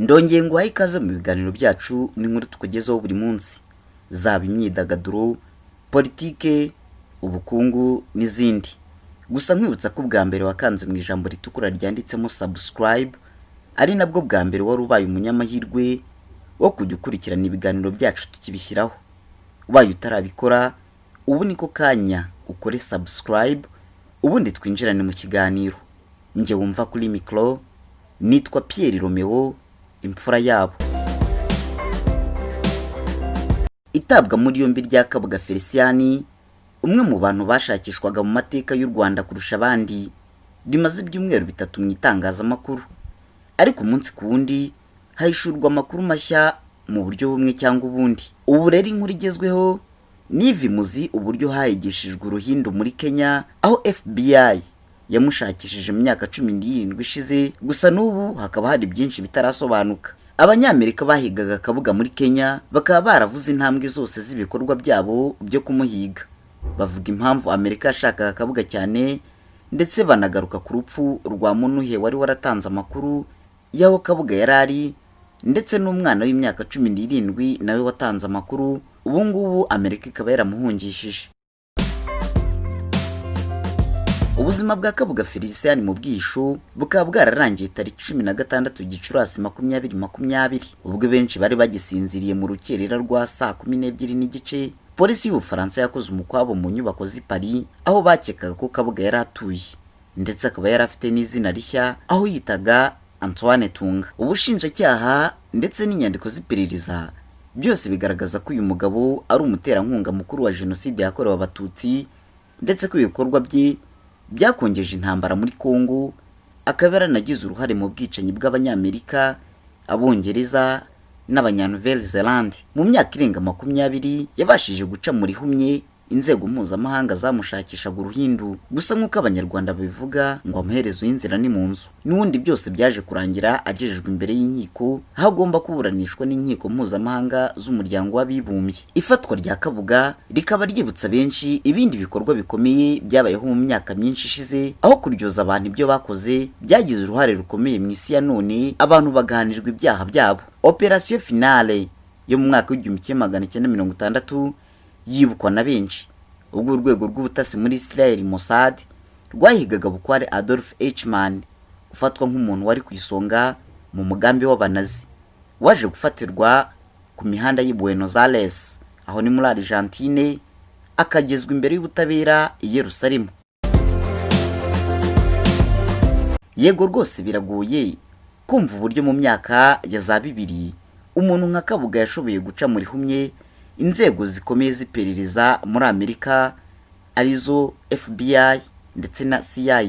Ndongeye ngo ikaze mu biganiro byacu n'inkuru tukugezaho buri munsi, zaba imyidagaduro, politike, ubukungu n'izindi. Gusa nkwibutsa ko bwa mbere wakanze mu ijambo ritukura ryanditsemo subscribe, ari nabwo bwa mbere wari ubaye umunyamahirwe wo kujya ukurikirana ibiganiro byacu tukibishyiraho. Ubaye utarabikora, ubu niko kanya ukore subscribe, ubundi twinjirane mu kiganiro. Nge wumva kuri mikro, nitwa Pierre Romeo, imfura yabo. Itabwa muri yombi rya Kabuga Feliciani, umwe mu bantu bashakishwaga mu mateka y'u Rwanda kurusha abandi, rimaze ibyumweru bitatu mu itangazamakuru. Ariko umunsi ku wundi hahishurwa amakuru mashya mu buryo bumwe cyangwa ubundi. Ubu rero inkuru igezweho nivi muzi uburyo hayigishijwe uruhindu muri Kenya, aho FBI yamushakishije mu myaka 17 ishize, gusa n'ubu hakaba hari byinshi bitarasobanuka. Abanyamerika bahigaga Kabuga muri Kenya bakaba baravuze intambwe zose z'ibikorwa byabo byo kumuhiga. Bavuga impamvu Amerika yashakaga Kabuga cyane, ndetse banagaruka ku rupfu rwa Munuhe wari waratanze amakuru yaho Kabuga yarari, ndetse n'umwana w'imyaka 17 nawe watanze amakuru. Ubu ngubu Amerika ikaba yaramuhungishije. Ubuzima bwa Kabuga Feliciani mu bwisho bukaba bwararangiye tariki 16 Gicurasi 2020, ubwo benshi bari bagisinziriye mu rukerera rwa saa 12 n'igice. Polisi y'Ubufaransa yakoze umukwabo mu nyubako z'i Paris, aho bakekaga ko Kabuga yari atuye, ndetse akaba yari afite n'izina rishya aho yitaga Antoine Tunga. Ubushinjacyaha ndetse n'inyandiko z'iperereza byose bigaragaza ko uyu mugabo ari umuterankunga mukuru wa jenoside yakorewe Abatutsi, ndetse ko ibikorwa bye byakongeje intambara muri Kongo, akaba yaranagize uruhare mu bwicanyi bw'Abanyamerika, Abongereza n'Abanya-Nouvelle Zelande. Mu myaka irenga 20 yabashije guca muri humye inzego mpuzamahanga zamushakishaga uruhindu. Gusa nk'uko Abanyarwanda babivuga ngo amaherezo y'inzira ni mu nzu. N'ubundi byose byaje kurangira agejejwe imbere y'inkiko, aho agomba kuburanishwa n'inkiko mpuzamahanga z'umuryango w'abibumbye. Ifatwa rya Kabuga rikaba ryibutsa benshi ibindi bikorwa bikomeye byabayeho mu myaka myinshi ishize, aho kuryoza abantu ibyo bakoze byagize uruhare rukomeye mu isi ya none, abantu bagahanirwa ibyaha byabo. Operation Finale yo mu mwaka w'1960 yibukwa na benshi, ubwo urwego rw'ubutasi muri Israel Mossad rwahigaga bukware Adolf Eichmann, ufatwa nk'umuntu wari ku isonga mu mugambi w'Abanazi, waje gufatirwa ku mihanda y'i Buenos Aires, aho ni muri Argentine, akagezwa imbere y'ubutabera i Yerusalemu. Yego rwose biragoye kumva uburyo mu myaka ya za 2000 umuntu nka Kabuga yashoboye guca muri humye inzego zikomeye z'iperereza muri Amerika, arizo FBI ndetse na CIA.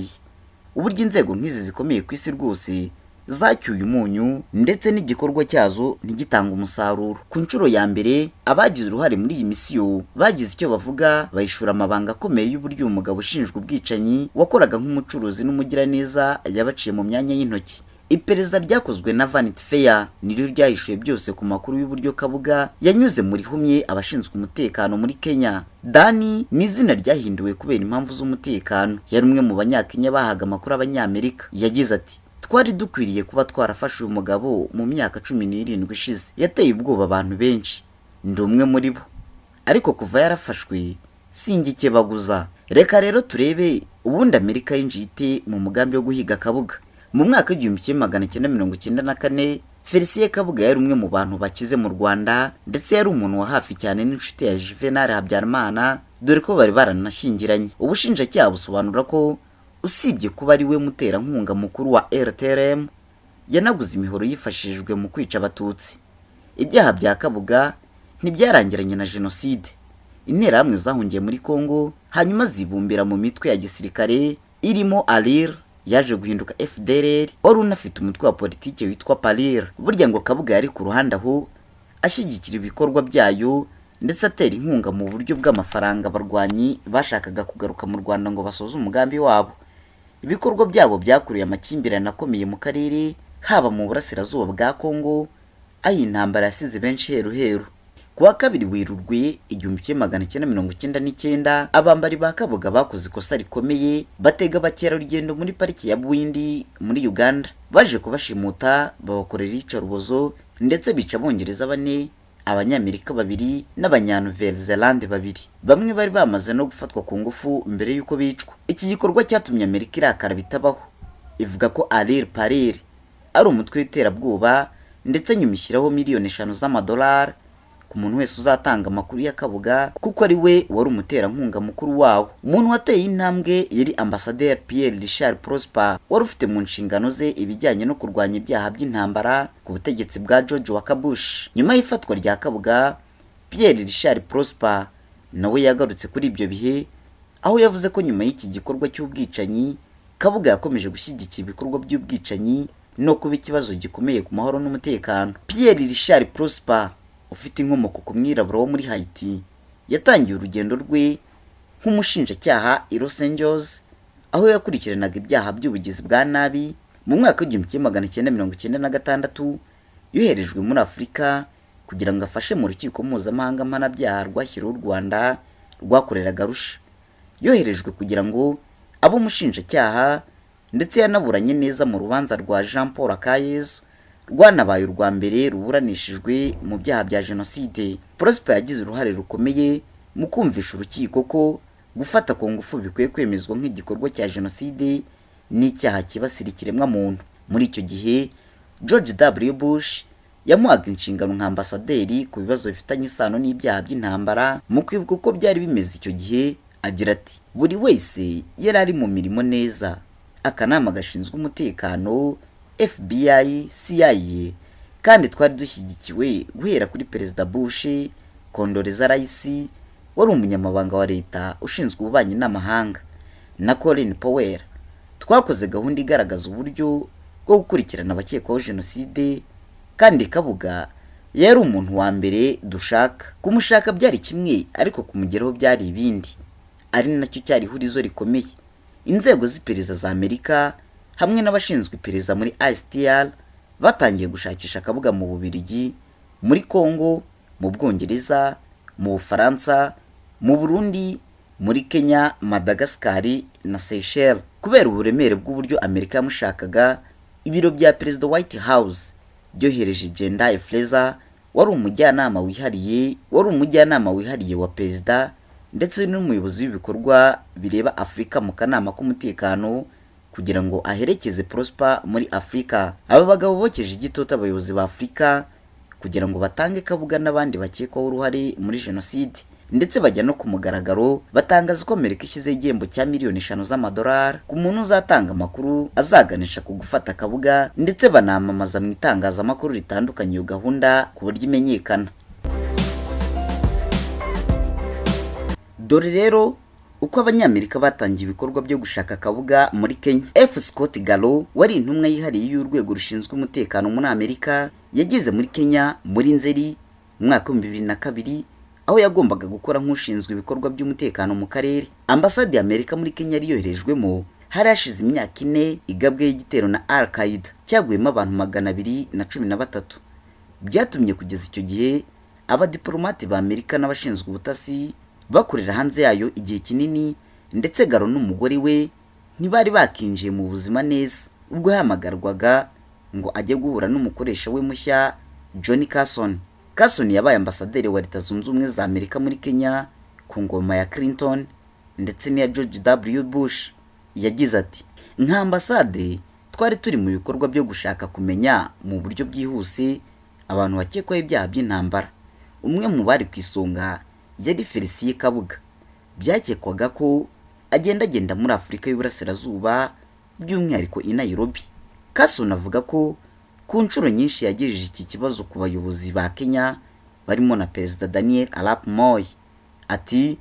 Uburyo inzego nk'izi zikomeye ku isi rwose zacyuye umunyu, ndetse n'igikorwa cyazo ntigitanga umusaruro. Ku nshuro ya mbere abagize uruhare muri iyi misiyo bagize icyo bavuga, bayishura amabanga akomeye y'uburyo umugabo ushinjwa ubwicanyi wakoraga nk'umucuruzi n'umugiraneza yabaciye mu myanya y'intoki. Iperereza ryakozwe na Vanity Fair niryo ryahishuye byose ku makuru y'uburyo Kabuga yanyuze muri humye abashinzwe umutekano muri Kenya. Dani ni izina ryahinduwe kubera impamvu z'umutekano. Yari umwe mu Banyakenya bahaga amakuru Abanyamerika. Yagize ati, twari dukwiriye kuba twarafashe uyu mugabo mu myaka 17 ishize. Yateye ubwoba abantu benshi, ndi umwe muri bo, ariko kuva yarafashwe singikebaguza. Reka rero turebe ubundi Amerika yinjiye ite mu mugambi wo guhiga Kabuga. Mu mwaka w'1994 Felicien Kabuga yari umwe mu bantu bakize mu Rwanda, ndetse yari umuntu wa hafi cyane n'inshuti ya Juvenal Habyarimana, dore ko bari baranashyingiranye. Ubushinjacyaha busobanura ko usibye kuba ari we muterankunga mukuru wa RTRM, yanaguze imihoro yifashishijwe mu kwica Abatutsi. Ibyaha bya Kabuga ntibyarangiranye na jenoside. Interahamwe zahungiye muri Kongo, hanyuma zibumbira mu mitwe ya gisirikare irimo ALIR, yaje guhinduka FDLR, wari unafite umutwe wa politiki witwa PALIR. Burya ngo Kabuga yari ku ruhande aho ashyigikira ibikorwa byayo, ndetse atera inkunga mu buryo bw'amafaranga abarwanyi bashakaga kugaruka mu Rwanda ngo basoze umugambi wabo. Ibikorwa byabo byakuriye amakimbirane akomeye mu karere, haba mu burasirazuba bwa Kongo, aho intambara yasize benshi heruheru. Kuwa kabiri Werurwe 1999 abambari ba Kabuga bakoze ikosa rikomeye batega abakerarugendo muri pariki ya Bwindi muri Uganda, baje kubashimuta babakorera iyicarubozo ndetse bica Abongereza 4, Abanyamerika 2 n'Abanya-Nouvelle-Zélande 2. Bamwe bari bamaze no gufatwa ku ngufu mbere yuko bicwa. Iki gikorwa cyatumye Amerika irakara bitabaho, ivuga ko Alil Parir ari umutwe w'iterabwoba ndetse nyuma ishyiraho miliyoni 5 z'amadolari ku muntu wese uzatanga amakuru ya Kabuga kuko ari we wari umuterankunga mukuru wawo. Umuntu wateye intambwe yari Ambassadeur Pierre Richard Prosper wari ufite mu nshingano ze ibijyanye no kurwanya ibyaha by'intambara ku butegetsi bwa George W. Bush. Nyuma y'ifatwa rya Kabuga, Pierre Richard Prosper nawe yagarutse kuri ibyo bihe, aho yavuze ko nyuma y'iki gikorwa cy'ubwicanyi Kabuga yakomeje gushyigikira ibikorwa by'ubwicanyi no kuba ikibazo gikomeye ku mahoro n'umutekano. Pierre Richard Prosper ufite inkomoko ku mwirabura wo muri Haiti yatangiye urugendo rwe nk'umushinjacyaha i Los Angeles, aho yakurikiranaga ibyaha by'ubugizi bwa nabi. Mu mwaka w'1996 yoherejwe muri Afurika kugira ngo afashe mu rukiko mpuzamahanga mpanabyaha rwashyiriweho u Rwanda rwakoreraga Arusha. Yoherejwe kugira ngo abe umushinjacyaha ndetse yanaburanye neza mu rubanza rwa Jean Paul Akayezu rwanabaye urwa mbere ruburanishijwe mu byaha bya jenoside. Prosper yagize uruhare rukomeye mu kumvisha urukiko ko gufata ku ngufu bikwiye kwemezwa nk'igikorwa cya jenoside n'icyaha kibasira ikiremwa muntu. Muri icyo gihe George W. Bush yamuhaga inshingano nka ambasaderi ku bibazo bifitanye isano n'ibyaha by'intambara. Mu kwibuka uko byari bimeze icyo gihe agira ati, buri wese yari ari mu mirimo neza, akanama gashinzwe umutekano, FBI, CIA, kandi twari dushyigikiwe guhera kuri Perezida Bush, Condoleezza Rice wari umunyamabanga wa leta ushinzwe ububanyi n'amahanga, na Colin Powell. Twakoze gahunda igaragaza uburyo bwo gukurikirana abakekwaho jenoside, kandi Kabuga yari umuntu wa mbere dushaka. Kumushaka byari kimwe, ariko kumugeraho byari ibindi, ari nacyo cyari ihurizo rikomeye. Inzego z'iperereza za Amerika hamwe n'abashinzwe iperereza muri ICTR batangiye gushakisha Kabuga mu Bubiligi, muri Kongo, mu Bwongereza, mu Bufaransa, mu Burundi, muri Kenya, Madagascar na Seychelles. Kubera uburemere bw'uburyo Amerika yamushakaga, ibiro bya Perezida White House byohereje Jendai Fraser wari umujyanama wihariye wa Perezida ndetse n'umuyobozi w'ibikorwa bireba Afurika mu kanama k'umutekano kugira ngo aherekeze Prosper muri Afurika. Aba bagabo bokeje igitutu abayobozi ba Afurika kugira ngo batange Kabuga n'abandi bakekwaho uruhare muri jenoside, ndetse bajya no ku mugaragaro batangaza ko Amerika ishyize igihembo cya miliyoni 5 z'amadolari ku muntu uzatanga amakuru azaganisha ku gufata Kabuga, ndetse banamamaza mu itangazamakuru ritandukanye iyo gahunda ku buryo imenyekana. Dore rero uko Abanyamerika batangiye ibikorwa byo gushaka Kabuga muri Kenya. F. Scott Gallo wari intumwa yihariye y'urwego rushinzwe umutekano muri Amerika yageze muri Kenya muri Nzeri mu mwaka wa 2002, aho yagombaga gukora nk'ushinzwe ibikorwa by'umutekano mu karere. Ambasade ya Amerika muri Kenya yari yoherejwemo hari hashize imyaka 4 igabwe y'igitero na Al-Qaeda cyaguyemo abantu 213. Byatumye kugeza icyo gihe abadiplomate ba Amerika n'abashinzwe ubutasi bakorera hanze yayo igihe kinini, ndetse Garo n'umugore we ntibari bakinjiye mu buzima neza ubwo yahamagarwaga ngo ajye guhura n'umukoresha we mushya John Carson. Carson yabaye ambasaderi wa Leta Zunze Ubumwe za Amerika muri Kenya ku ngoma ya Clinton ndetse n'iya George W. Bush. Yagize ati, nka ambasade twari turi mu bikorwa byo gushaka kumenya mu buryo bwihuse abantu bakekwaho ibyaha by'intambara. Umwe mu bari ku isonga yari Felicien Kabuga. Byakekwaga ko agenda muri Afurika y'Uburasirazuba, by'umwihariko i Nairobi. Carson avuga ko ku nshuro nyinshi yagejeje iki kibazo ku bayobozi ba Kenya barimo na Perezida Daniel Arap Moi. Ati,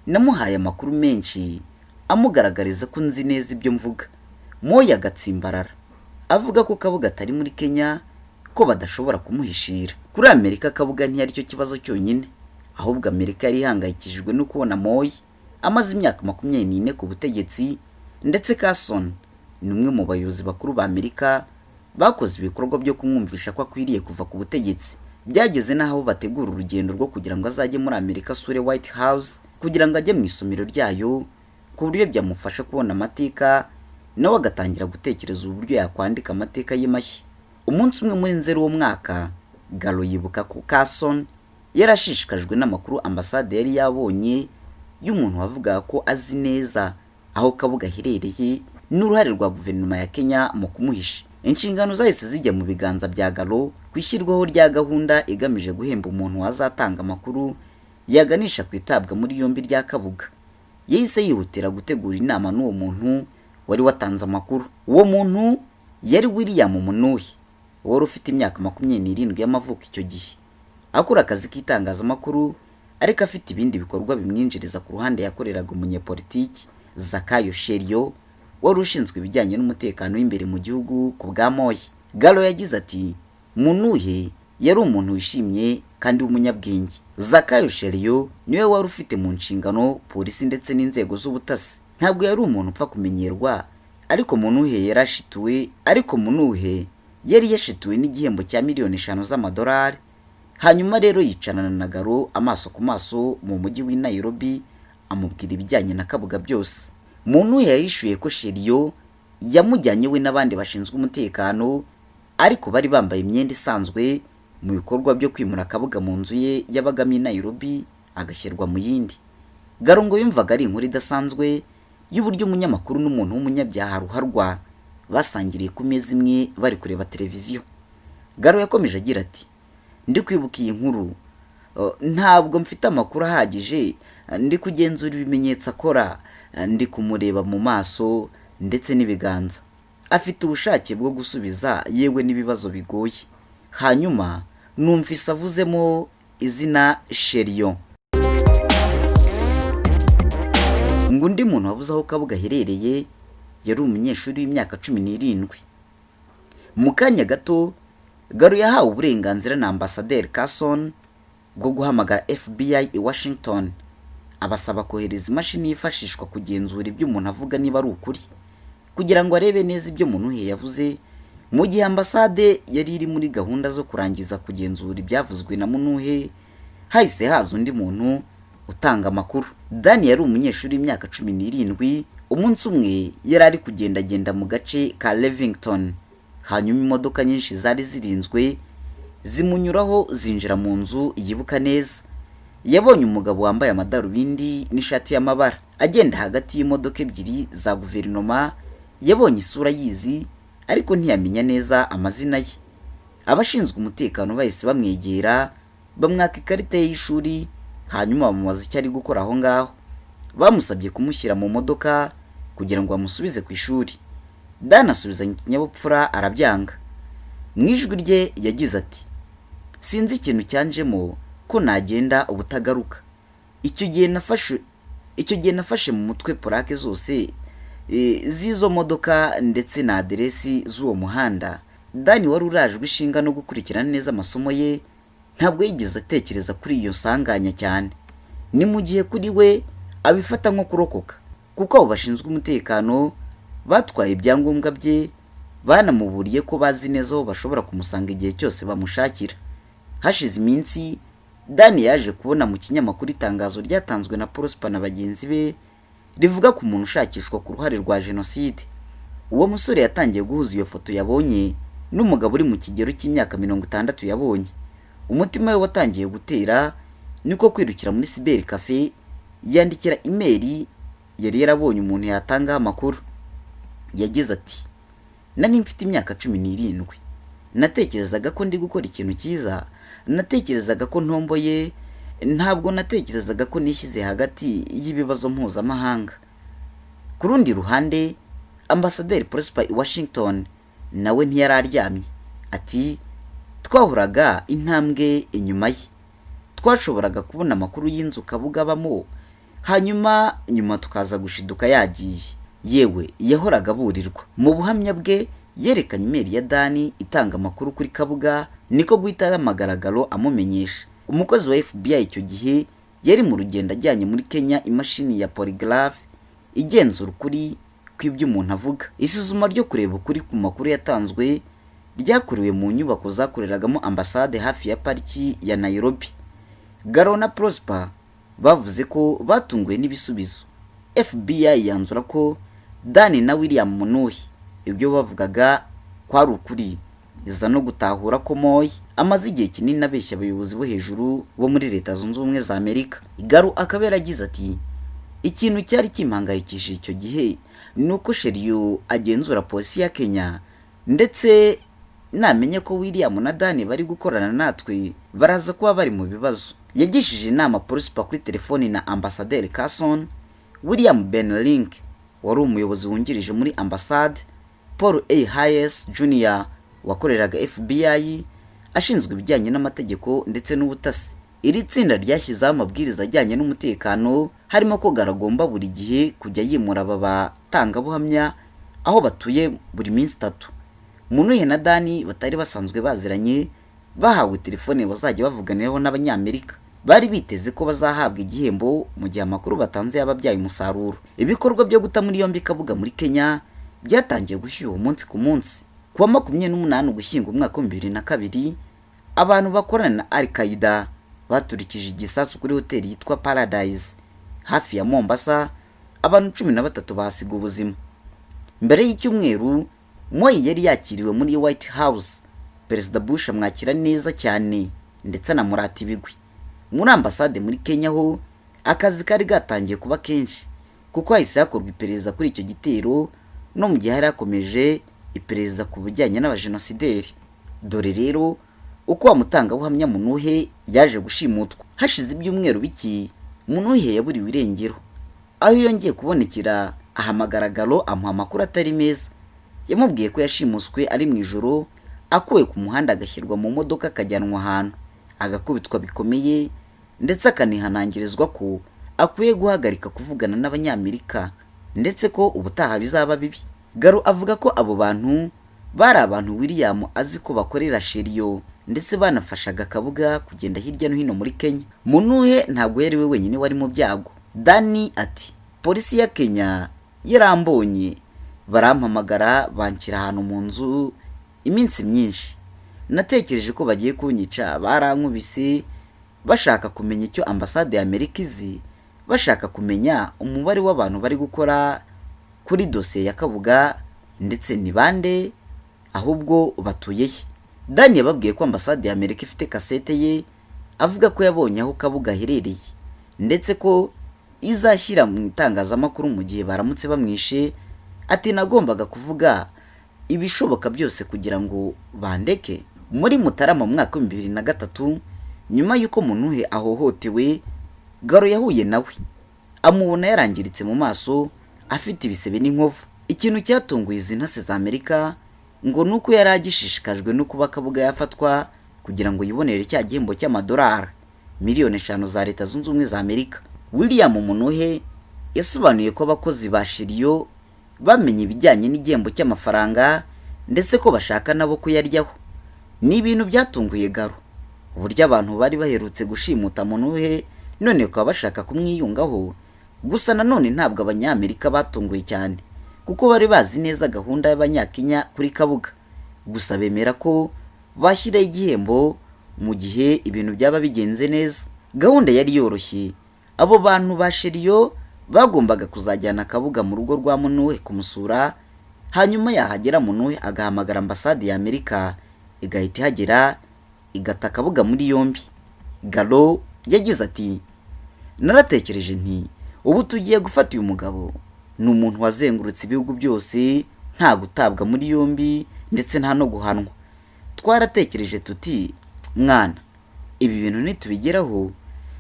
namuhaye amakuru menshi amugaragariza ko nzi neza ibyo mvuga. Moi agatsimbarara avuga ko Kabuga atari muri Kenya, ko badashobora kumuhishira. Kuri Amerika Kabuga ntiyari cyo kibazo cyonyine, ahubwo Amerika yari ihangayikishijwe no kubona Moi amaze imyaka 24 ku butegetsi, ndetse Carson ni umwe mu bayobozi bakuru ba Amerika bakoze ibikorwa byo kumwumvisha ko akwiriye kuva ku butegetsi. byageze naho bategura urugendo rwo kugira ngo azajye muri Amerika asure White House kugira ngo ajye mu isomero ryayo ku buryo byamufasha kubona amateka nawe agatangira gutekereza uburyo yakwandika amateka ye mashya. Umunsi umwe muri Nzeri uwo mwaka, Galo yibuka ko Carson yarashishikajwe n'amakuru ambasade yari yabonye y'umuntu wavuga ko azi neza aho Kabuga aherereye n'uruhare rwa guverinoma ya Kenya mu kumuhisha. Inshingano zahise zijya mu biganza bya Galo kwishyirwaho rya gahunda igamije guhemba umuntu wazatanga amakuru yaganisha ku itabwa muri yombi rya Kabuga. Yahise yihutira gutegura inama n'uwo muntu wari watanze amakuru. Uwo muntu yari William Munuhi, wari ufite imyaka 27 y'amavuko icyo gihe, akora akazi k'itangazamakuru ariko afite ibindi bikorwa bimwinjiriza ku ruhande. Yakoreraga umunyepolitiki Zakayo Sherio wari ushinzwe ibijyanye n'umutekano w'imbere mu gihugu ku bwa Moi. Galo yagize ati, Munuhe yari umuntu wishimye kandi w'umunyabwenge. Zakayo Sherio niwe wari ufite mu nshingano polisi ndetse n'inzego z'ubutasi. Ntabwo yari umuntu upfa kumenyerwa, ariko Munuhe yari yashituwe n'igihembo cya $5,000,000 z'amadolari. Hanyuma rero yicarana na Galo amaso ku maso mu mujyi w'i Nairobi amubwira ibijyanye na Kabuga byose. Munuhe yayishuye ko Sherio yamujyanye we n'abandi bashinzwe umutekano, ariko bari bambaye imyenda isanzwe mu bikorwa byo kwimura Kabuga mu nzu ye yabagamo i Nairobi agashyirwa mu yindi. Galo ngo yumvaga ari inkuru idasanzwe y'uburyo umunyamakuru n'umuntu w'umunyabyaha ruharwa basangiriye ku meza imwe bari kureba televiziyo. Galo yakomeje agira ati, ndi kwibuka iyi nkuru, ntabwo mfite amakuru ahagije, ndi kugenzura ibimenyetso akora, ndi kumureba mu maso ndetse n'ibiganza. Afite ubushake bwo gusubiza yewe n'ibibazo bigoye. Hanyuma numvise avuzemo izina Sherio. Ngo undi muntu wavuze aho Kabuga aherereye yari umunyeshuri w'imyaka 17. Mu kanya gato Galo yahawe uburenganzira na Ambasaderi Carson bwo guhamagara FBI i Washington abasaba kohereza imashini yifashishwa kugenzura ibyo umuntu avuga niba ari ukuri, kugira ngo arebe neza ibyo Munuhe yavuze. Mu gihe ambasade yari iri muri gahunda zo kurangiza kugenzura ibyavuzwe na Munuhe, hahise haza undi muntu utanga amakuru. Dani yari umunyeshuri w'imyaka 17. Umunsi umwe yari ari kugendagenda mu gace ka Livington, hanyuma imodoka nyinshi zari zirinzwe zimunyuraho zinjira mu nzu yibuka neza. Yabonye umugabo wambaye amadarubindi n'ishati y'amabara agenda hagati y'imodoka ebyiri za guverinoma. Yabonye isura yizi ariko ntiyamenya neza amazina ye. Abashinzwe umutekano bahise bamwegera bamwaka ikarita y'ishuri, hanyuma bamubaza icyo ari gukora aho ngaho. Bamusabye kumushyira mu modoka kugira ngo bamusubize ku ishuri. Dan asubizanya ikinyabupfura arabyanga. Mu ijwi rye yagize ati, sinzi ikintu cyanjemo ko nagenda ubutagaruka. Icyo gihe nafashe mu mutwe plaque zose z'izo modoka ndetse na aderesi z'uwo muhanda. Dan wari urajwe ishinga no gukurikirana neza amasomo ye, ntabwo yigeze atekereza kuri iyo sanganya cyane. Ni mu gihe kuri we abifata nko kurokoka, kuko abo bashinzwe umutekano batwaye ibyangombwa bye, banamuburiye ko bazi neza aho bashobora kumusanga igihe cyose bamushakira. Hashize iminsi Dan yaje kubona mu kinyamakuru itangazo ryatanzwe na Prosper na bagenzi be rivuga ku muntu ushakishwa ku ruhare rwa jenoside. Uwo musore yatangiye guhuza iyo foto yabonye n'umugabo uri mu kigero cy'imyaka 60 yabonye. Umutima we watangiye gutera, niko kwirukira muri cyber cafe yandikira email yari yarabonye umuntu yatangaho amakuru. Yagize ati, nari mfite imyaka 17, natekerezaga ko ndi gukora ikintu cyiza, natekerezaga ko ntomboye, ntabwo natekerezaga ko nishyize hagati y'ibibazo mpuzamahanga. Ku rundi ruhande, Ambasaderi Prosper i Washington nawe ntiyararyamye. Ati, twahuraga intambwe inyuma ye, twashoboraga kubona amakuru y'inzu Kabuga abamo, hanyuma nyuma tukaza gushiduka yagiye. Yewe yahoraga burirwa. Mu buhamya bwe yerekanye email ya Dani itanga amakuru kuri Kabuga, niko guhita ahamagara Galo amumenyesha. Umukozi wa FBI icyo gihe yari mu rugendo ajyanye muri Kenya imashini ya polygraph igenzura ukuri kw'ibyo umuntu avuga. Isuzuma ryo kureba ukuri ku makuru yatanzwe ryakorewe mu nyubako zakoreragamo ambasade hafi ya pariki ya Nairobi. Garo na Prosper bavuze ko batunguwe n'ibisubizo. FBI yanzura ko Dani na William Munuhi ibyo bavugaga kwari ukuri, iza no gutahura ko Moi amaze igihe kinini abeshya abayobozi bo hejuru bo muri Leta Zunze Ubumwe za Amerika. Garo akaba yaragize ati, ikintu cyari kimpangayikishije icyo gihe nuko Sheriyo agenzura polisi ya Kenya, ndetse namenye ko William na Dani bari gukorana natwe baraza kuba bari mu bibazo. Yagishije inama Prosper kuri telefoni na Ambassadeur Carson. William Benlink wari umuyobozi wungirije muri ambasade, Paul A. Hayes Jr. wakoreraga FBI ashinzwe ibijyanye n'amategeko ndetse n'ubutasi. Iri tsinda ryashyizeho amabwiriza ajyanye n'umutekano, harimo ko garagomba buri gihe kujya yimura aba batangabuhamya aho batuye buri minsi 3. Munuhe na Dani batari basanzwe baziranye bahawe telefone bazajya bavuganiraho n'abanyamerika. Bari biteze ko bazahabwa igihembo mu gihe amakuru batanze yababyaye umusaruro. Ibikorwa byo guta muri yombi Kabuga muri Kenya byatangiye gushyuha umunsi ku munsi. Kuwa 28 Ugushyingo umwaka wa 2002, abantu bakorana na Al-Qaeda baturikije igisasu kuri hoteli yitwa Paradise hafi ya Mombasa, abantu 13 bahasiga ubuzima. Mbere y'icyumweru, Moi yari yakiriwe muri White House. Perezida Bush amwakira neza cyane ndetse anamurata ibigwi. Muri ambasade muri Kenya ho akazi kari gatangiye kuba kenshi, kuko hahise hakorwa iperereza kuri icyo gitero, no mu gihe hari hakomeje iperereza ku bijyanye n'abajenosideri. Dore rero uko wamutangabuhamya Munuhe yaje gushimutwa. Hashize ibyumweru biki, Munuhe yaburiwe irengero. Aho yongeye kubonekera ahamagara Garo amuha amakuru atari meza. Yamubwiye ko yashimuswe ari mu ijoro, akuwe ku muhanda agashyirwa mu modoka akajyanwa ahantu, agakubitwa bikomeye, ndetse akanihanangirizwa ko akwiye guhagarika kuvugana n'abanyamerika, ndetse ko ubutaha bizaba bibi. Garo avuga ko abo bantu bari abantu William azi ko bakorera Sheriyo, ndetse banafashaga Kabuga kugenda hirya no hino muri Kenya. Munuhe ntabwo yari we wenyine wari mu byago. Dani ati, polisi ya Kenya yarambonye, barampamagara banshyira ahantu mu nzu iminsi myinshi. Natekereje ko bagiye kunyica, barankubise bashaka kumenya icyo ambasade ya Amerika izi, bashaka kumenya umubare w'abantu bari gukora kuri dosiye ya Kabuga, ndetse ni bande, ahubwo batuye he. Dani yababwiye ko ambasade ya Amerika ifite kasete ye avuga ko yabonye aho Kabuga aherereye, ndetse ko izashyira mu itangazamakuru mu gihe baramutse bamwishe. Ati, nagombaga kuvuga ibishoboka byose kugira ngo bandeke. Muri Mutarama mu mwaka wa 2003, nyuma y'uko Munuhe ahohotewe, Garo yahuye nawe, amubona yarangiritse mu maso, afite ibisebe n'inkovu. Ikintu cyatunguye izi ntasi za Amerika ngo nuko yari agishishikajwe no kuba Kabuga yafatwa kugira ngo yibonere cya gihembo cy'amadolari miliyoni 5 za Leta Zunze Ubumwe za Amerika. William Munuhe yasobanuye ko abakozi ba Sheriyo bamenye ibijyanye n'igihembo cy'amafaranga, ndetse ko bashaka nabo kuyaryaho. Ni ibintu byatunguye Garo, uburyo abantu bari baherutse gushimuta Munuhe none bakaba bashaka kumwiyungaho. Gusa nanone ntabwo abanyamerika batunguye cyane, kuko bari bazi neza gahunda y'abanyakenya kuri Kabuga. Gusa bemera ko bashyiraho igihembo mu gihe ibintu byaba bigenze neza. Gahunda yari yoroshye. Abo bantu ba Sheriyo bagombaga kuzajyana Kabuga mu rugo rwa Munuhe kumusura, hanyuma yahagera Munuhe agahamagara ambasade ya Amerika igahita ihagera igata Kabuga muri yombi. Garo yagize ati, naratekereje nti ubu tugiye gufata uyu mugabo, ni umuntu wazengurutse ibihugu byose nta gutabwa muri yombi ndetse nta no guhanwa. Twaratekereje tuti, mwana, ibi bintu nitubigeraho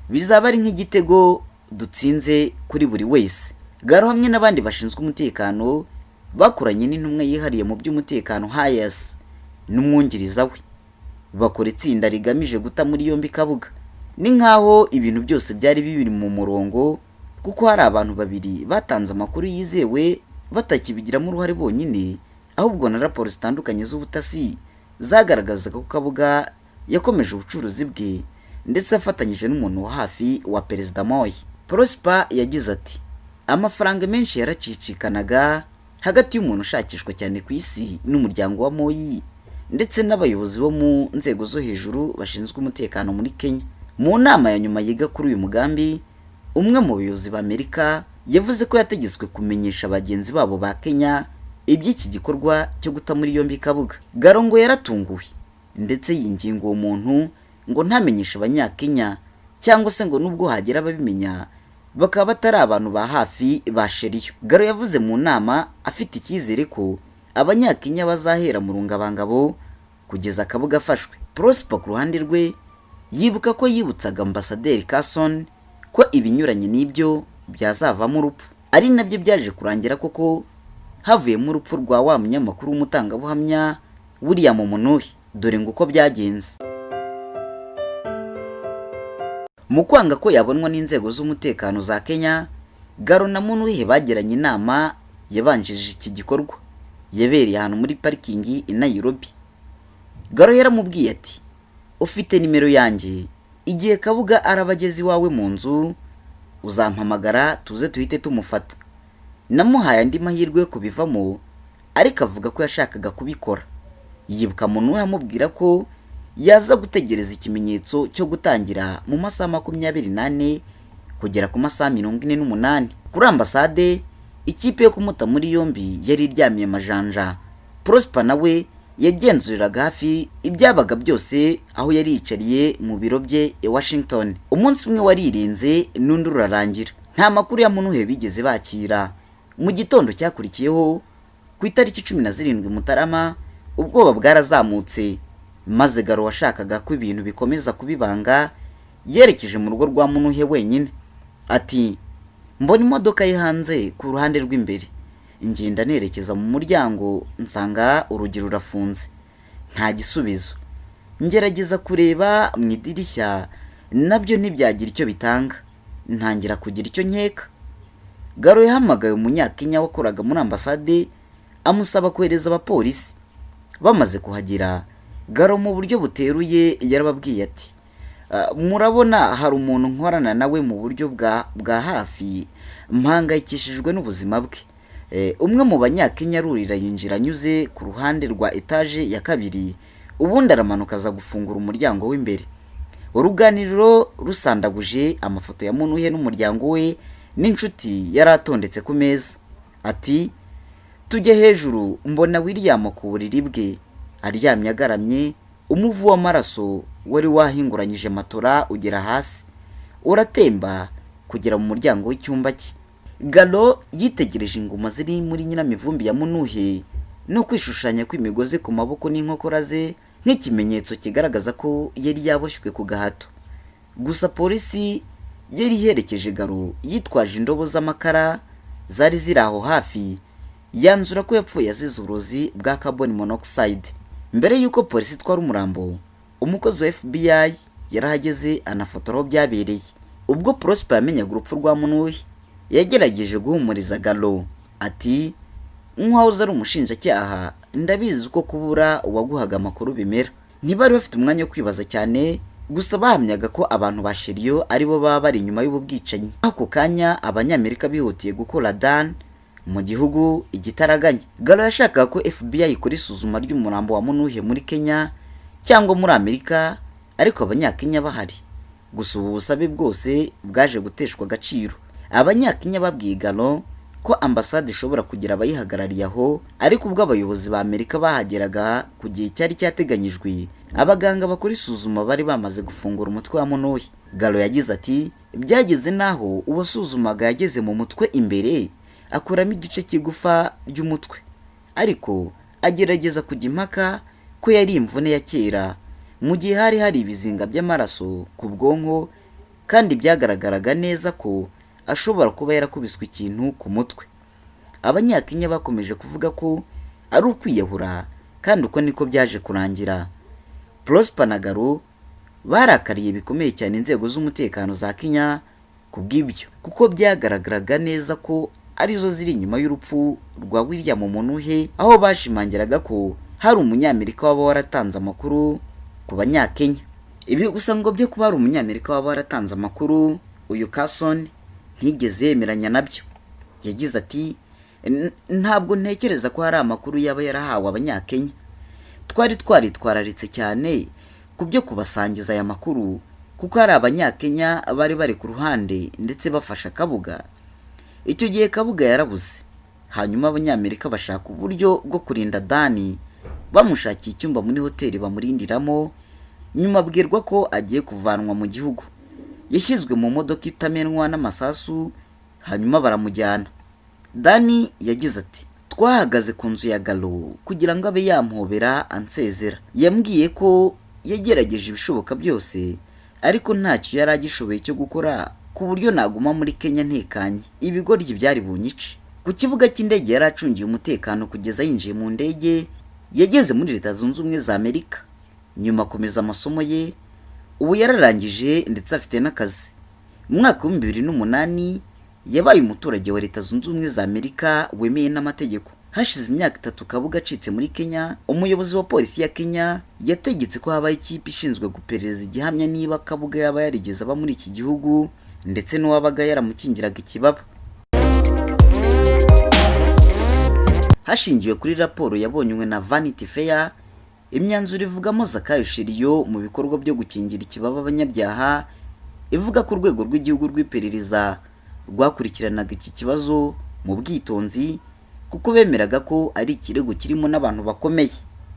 bizaba ari nk'igitego dutsinze kuri buri wese. Garo hamwe n'abandi bashinzwe umutekano bakoranye n'intumwa yihariye mu by'umutekano Hayes n'umwungiriza we, bakora itsinda rigamije guta muri yombi Kabuga. Ni nkaho ibintu byose byari bibiri mu murongo, kuko hari abantu babiri batanze amakuru yizewe batakibigiramo uruhare bonyine, ahubwo na raporo zitandukanye z'ubutasi zagaragazaga ko Kabuga yakomeje ubucuruzi bwe, ndetse afatanyije n'umuntu wa hafi wa Perezida Moi. Prosper yagize ati, amafaranga menshi yaracicikanaga hagati y'umuntu ushakishwa cyane ku isi n'umuryango wa Moi, ndetse n'abayobozi bo mu nzego zo hejuru bashinzwe umutekano muri Kenya. Mu nama ya nyuma yiga kuri uyu mugambi, umwe mu bayobozi b'Amerika yavuze ko yategetswe kumenyesha bagenzi babo ba Kenya iby'iki gikorwa cyo guta muri yombi Kabuga. Garongo yaratunguwe ndetse yinginga uwo muntu ngo ntamenyeshe abanyakenya, cyangwa se ngo nubwo hagera ababimenya bakaba batari abantu ba hafi ba Sheriyo. Garo yavuze mu nama afite icyizere ko abanyakenya bazahera mu rungabangabo kugeza Kabuga afashwe. Prosper ku ruhande rwe yibuka ko yibutsaga Ambasaderi Carson ko ibinyuranye n'ibyo byazavamo urupfu, ari nabyo byaje kurangira koko havuyemo urupfu rwa wa munyamakuru w'umutangabuhamya William Munuhi. Dore nguko byagenze. Mu kwanga ko yabonwa n'inzego z'umutekano za Kenya, Garo na Munuhi bagiranye inama yabanjije iki gikorwa yabereye ahantu muri parikingi i Nairobi. Garo yaramubwiye ati, ufite nimero yanjye, igihe Kabuga arabagezi wawe mu nzu uzampamagara tuze tuhite tumufata. Namuhaye andi mahirwe kubivamo, ariko avuga ko yashakaga kubikora. Yibuka Munuhi amubwira ko yaza gutegereza ikimenyetso cyo gutangira mu masaha 24 kugera ku masaha 48. Kuri ambasade, ikipe yo kumuta muri yombi yari iryamiye amajanja. Prosper nawe yagenzuriraga hafi ibyabaga byose aho yari yicariye mu biro bye i Washington. Umunsi umwe waririnze n'undi urarangira, nta makuru ya Munuhi bigeze bakira. Mu gitondo cyakurikiyeho ku itariki 17 Mutarama, ubwoba bwarazamutse, maze Garo washakaga ko ibintu bikomeza kubibanga yerekeje mu rugo rwa Munuhi wenyine. Ati, mbona imodoka ye hanze ku ruhande rw'imbere, ngenda nerekeza mu muryango nsanga urugi rurafunze, nta gisubizo. Ngerageza kureba mu idirishya, nabyo ntibyagira icyo bitanga, ntangira kugira icyo nkeka. Garo yahamagaye umunyakenya wakoraga muri ambasade amusaba kohereza abapolisi. Bamaze kuhagera, Garo mu buryo buteruye yarababwiye ati, murabona hari umuntu nkorana nawe mu buryo bwa hafi, mpangayikishijwe n'ubuzima bwe. Umwe mu banyakenya arurira yinjira anyuze ku ruhande rwa etaje ya kabiri, ubundi aramanuka aza gufungura umuryango w'imbere. Uruganiriro rusandaguje amafoto ya Munuhi n'umuryango we n'inshuti yaratondetse ku meza. Ati, tujye hejuru mbona William ku buriri bwe aryamye agaramye, umuvu w'amaraso wari wahinguranyije matora ugera hasi, uratemba kugera mu muryango w'icyumba cye. Garo yitegereje inguma ziri muri nyiramivumbi ya Munuhi no kwishushanya kw'imigozi ku maboko n'inkokora ze nk'ikimenyetso kigaragaza ko yari yaboshywe ku gahato. Gusa polisi yari iherekeje Garo yitwaje indobo z'amakara zari ziri aho hafi, yanzura ko yapfuye azize uburozi bwa carbon monoxide. Mbere yuko polisi itwara umurambo, umukozi wa FBI yarahageze anafotora aho byabereye. Ubwo Prosper yamenyaga urupfu rwa Munuhi, yagerageje guhumuriza Garo. Ati, nk'uwahoze ari umushinjacyaha, ndabizi uko kubura uwaguhaga amakuru bimera. Ntibari bafite umwanya wo kwibaza cyane, gusa bahamyaga ko abantu ba Sheriyo aribo baba bari inyuma y'ubu bwicanyi. Ako kanya abanyamerika bihutiye gukora Dan mu gihugu igitaraganya. Garo yashakaga ko FBI ikora isuzuma ry'umurambo wa Munuhi muri Kenya cyangwa muri Amerika, ariko abanyakenya bahari. Gusa ubu busabe bwose bwaje guteshwa agaciro. Abanyakenya babwiye Garo ko ambasade ishobora kugira abayihagarariye aho, ariko ubwo abayobozi ba Amerika bahageraga ku gihe cyari cyateganyijwe, abaganga bakora isuzuma bari bamaze gufungura umutwe wa Munuhi. Garo yagize ati, byageze naho uwasuzumaga yageze mu mutwe imbere akuramo igice cy'igufa ry'umutwe, ariko agerageza kujya impaka ko yari imvune ya kera, mu gihe hari ibizinga by'amaraso ku bwonko, kandi byagaragaraga neza ko ashobora kuba yarakubiswe ikintu ku mutwe. Abanyakenya bakomeje kuvuga ko ari ukwiyahura, kandi uko niko byaje kurangira. Prosper na Garo barakariye bikomeye cyane inzego z'umutekano za Kenya kubw'ibyo, kuko byagaragaraga neza ko arizo ziri inyuma y'urupfu rwa William Munuhi, aho bashimangiraga ko hari umunyamerika waba waratanze amakuru ku banyakenya. Ibi gusa ngo byo kuba hari umunyamerika waba waratanze amakuru, uyu Carson ntigeze yemeranya nabyo. Yagize ati, ntabwo ntekereza ko hari amakuru yaba yarahawe abanyakenya. twari twaritwararitse cyane ku byo kubasangiza aya makuru kuko hari abanyakenya bari bari ku ruhande ndetse bafasha Kabuga. Icyo gihe Kabuga yarabuze, hanyuma abanyamerika bashaka uburyo bwo kurinda Dani, bamushakiye icyumba muri hoteli bamurindiramo, nyuma abwirwa ko agiye kuvanwa mu gihugu. Yashyizwe mu modoka itamenwa n'amasasu, hanyuma baramujyana. Dani yagize ati, twahagaze ku nzu ya Galo kugira ngo abe yamuhobera ansezera. Yambwiye ko yagerageje ibishoboka byose ariko ntacyo yari agishoboye cyo gukora ku buryo naguma muri Kenya ntekanye. Ibigoryi byari bunyice. Ku kibuga cy'indege yari acungiye umutekano kugeza yinjiye mu ndege, yageze muri Leta Zunze Ubumwe za Amerika. Nyuma akomeza amasomo ye, ubu yararangije ndetse afite n'akazi. Mu mwaka wa 2008 yabaye umuturage wa Leta Zunze Ubumwe za Amerika wemeye n'amategeko. Hashize imyaka 3 Kabuga acitse muri Kenya, umuyobozi wa polisi ya Kenya yategetse ko habaye ikipe ishinzwe guperereza igihamya niba Kabuga yaba yarigeze aba muri iki gihugu ndetse n'uwabaga yaramukingiraga ikibaba. Hashingiwe kuri raporo yabonywe na Vanity Fair, imyanzuro ivugamo Zakayo Shiriyo mu bikorwa byo gukingira ikibaba abanyabyaha, ivuga ko urwego rw'igihugu rw'iperereza rwakurikiranaga iki kibazo mu bwitonzi kuko bemeraga ko ari ikirego kirimo n'abantu bakomeye.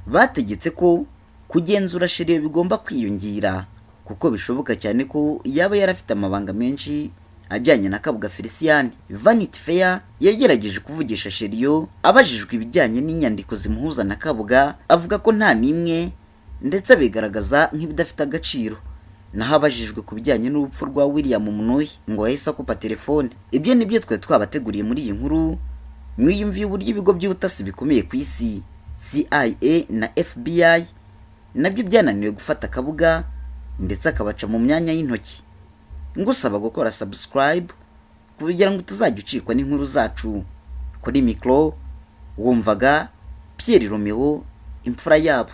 Bategetse ko kugenzura Shiriyo bigomba kwiyungira kuko bishoboka cyane ko yaba yarafite amabanga menshi ajyanye na Kabuga Felicien. Vanity Fair yagerageje kuvugisha Shiriyo abajijwe ibijyanye n'inyandiko zimuhuza na Kabuga, avuga ko nta nimwe ndetse abigaragaza nk'ibidafite agaciro. Naho abajijwe ku bijyanye n'urupfu rwa William Munuhi ngo yahise akupa telefone. Ibyo nibyo twe twabateguriye muri iyi nkuru. Mwiyumviye uburyo ibigo by'ubutasi bikomeye ku isi CIA na FBI nabyo byananiwe gufata Kabuga ndetse akabaca mu myanya y'intoki. Ngusaba gukora subscribe kugira ngo utazajya ucikwa n'inkuru zacu. Kuri mikro wumvaga Pierre Romeo, imfura yabo.